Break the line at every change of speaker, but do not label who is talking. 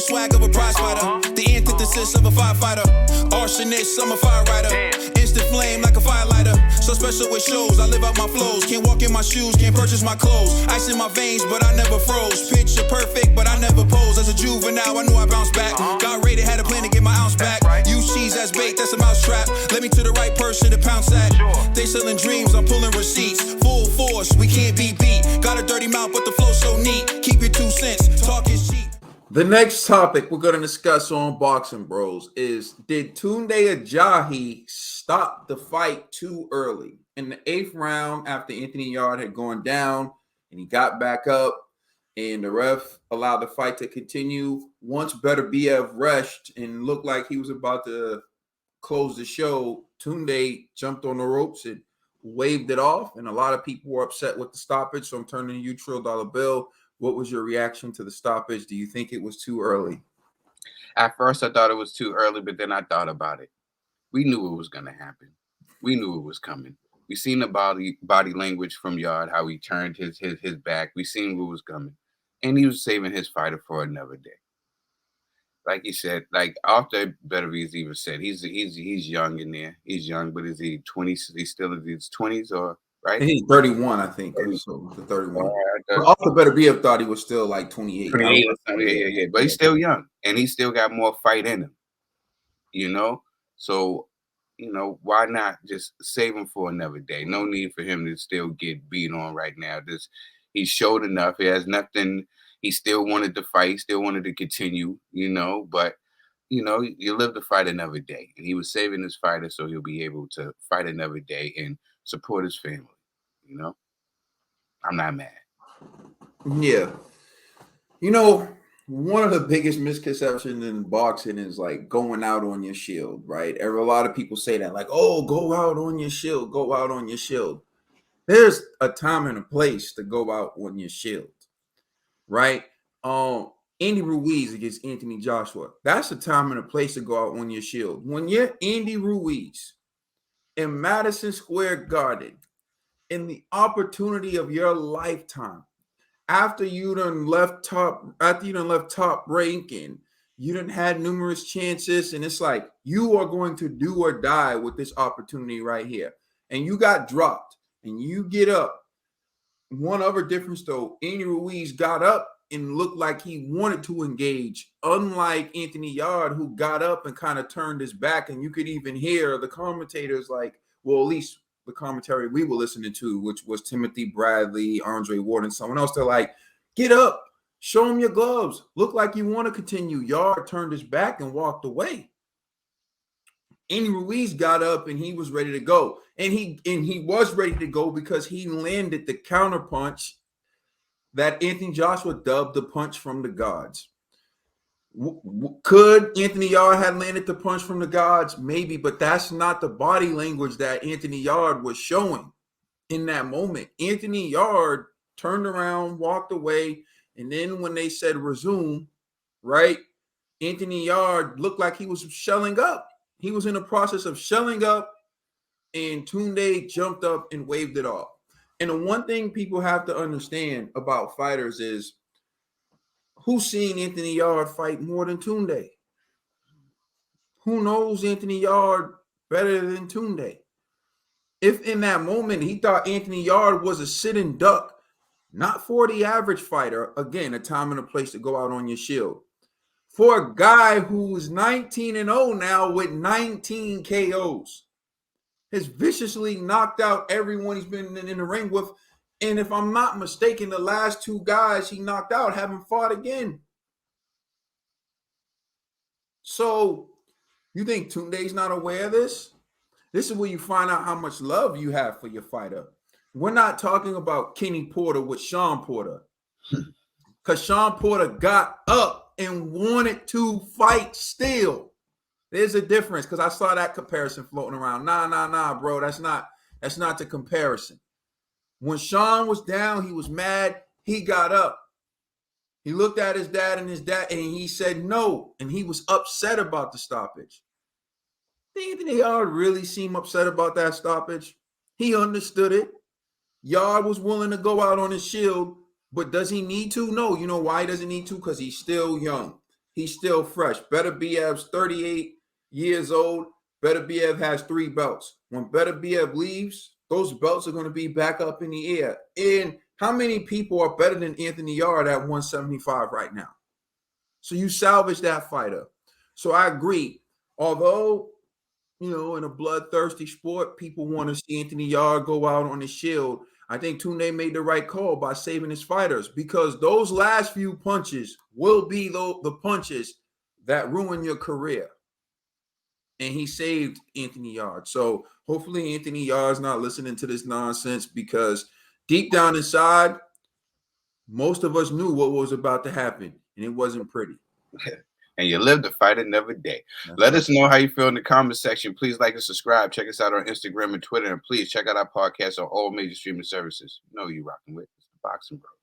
swag of a prize fighter. The antithesis of a firefighter. Arsonist, I'm a fire rider. Instant flame like a firelighter. So special with shows, I live out my flows. Can't walk in my shoes, can't purchase my clothes. Ice in my veins, but I never froze. Picture perfect, but I never pose. As a juvenile, I knew I bounced back. Got rated, had a plan to get my ounce back. Use cheese as bait, that's a mousetrap. Let me to the right person to pounce at. They selling dreams, I'm pulling receipts. Full force, we can't be beat. Got a dirty mouth, but the flow so neat. Keep your 2 cents, talk is cheap.
The next topic we're going to discuss on Boxing Bros is, did Tunde Ajayi stop the fight too early? In the 8th round, after Anthony Yarde had gone down and he got back up and the ref allowed the fight to continue, once Beterbiev rushed and looked like he was about to close the show, Tunde jumped on the ropes and waved it off, and a lot of people were upset with the stoppage. So I'm turning to you, $1 Bill. What was your reaction to the stoppage? Do you think it was too early?
At first, I thought it was too early, but then I thought about it. We knew it was going to happen. We knew it was coming. We seen the body language from Yarde, how he turned his back. We seen what was coming, and he was saving his fighter for another day. Like he said, like after Beterbiev even said, he's young in there. He's young, but is he 20s? He's still in his 20s, or right?
He's 31, I think. So the 31. After Beterbiev thought he was still like 28.
28 or something. Yeah. But he's still young, and he still got more fight in him. You know, so why not just save him for another day? No need for him to still get beat on right now. He showed enough. He has nothing. He still wanted to fight, still wanted to continue, but, you live to fight another day. And he was saving his fighter so he'll be able to fight another day and support his family, I'm not mad.
Yeah. One of the biggest misconceptions in boxing is like going out on your shield, right? A lot of people say that, like, oh, go out on your shield, go out on your shield. There's a time and a place to go out on your shield. Right? Andy Ruiz against Anthony Joshua. That's a time and a place to go out on your shield. When you're Andy Ruiz in Madison Square Garden, in the opportunity of your lifetime, after you done left top rank and you done had numerous chances, and it's like you are going to do or die with this opportunity right here. And you got dropped and you get up. One other difference, though, Andy Ruiz got up and looked like he wanted to engage, unlike Anthony Yarde, who got up and kind of turned his back. And you could even hear the commentators, like, well, at least the commentary we were listening to, which was Timothy Bradley, Andre Ward, and someone else. They're like, get up, show him your gloves, look like you want to continue. Yarde turned his back and walked away. Andy Ruiz got up and he was ready to go. And he was ready to go because he landed the counter punch that Anthony Joshua dubbed the punch from the gods. Could Anthony Yarde have landed the punch from the gods? Maybe, but that's not the body language that Anthony Yarde was showing in that moment. Anthony Yarde turned around, walked away, and then when they said resume, right, Anthony Yarde looked like he was shelling up. He was in the process of shelling up, and Tunde jumped up and waved it off. And the one thing people have to understand about fighters is who's seen Anthony Yarde fight more than Tunde? Who knows Anthony Yarde better than Tunde? If in that moment he thought Anthony Yarde was a sitting duck, not for the average fighter, again, a time and a place to go out on your shield. For a guy who's 19-0 now with 19 KOs, has viciously knocked out everyone he's been in the ring with. And if I'm not mistaken, the last 2 guys he knocked out haven't fought again. So you think Tunde's not aware of this? This is where you find out how much love you have for your fighter. We're not talking about Kenny Porter with Sean Porter. Because Sean Porter got up and wanted to fight still. There's a difference, because I saw that comparison floating around. Nah, bro. That's not the comparison. When Sean was down, he was mad. He got up. He looked at his dad, and he said no. And he was upset about the stoppage. Did Anthony Yarde really seem upset about that stoppage? He understood it. Yarde was willing to go out on his shield, but does he need to? No. You know why he doesn't need to? Because he's still young. He's still fresh. Beterbiev's 38 years old. Beterbiev has 3 belts. When Beterbiev leaves, those belts are going to be back up in the air. And how many people are better than Anthony Yarde at 175 right now? So you salvage that fighter. So I agree. Although, you know, in a bloodthirsty sport, people want to see Anthony Yarde go out on the shield. I think Tunde made the right call by saving his fighters, because those last few punches will be the punches that ruin your career. And he saved Anthony Yarde. So hopefully Anthony Yarde's not listening to this nonsense, because deep down inside, most of us knew what was about to happen, and it wasn't pretty.
And you live to fight another day. Let us know how you feel in the comment section. Please like and subscribe. Check us out on Instagram and Twitter. And please check out our podcast on all major streaming services. You know who you're rocking with. It's the Boxing Bros.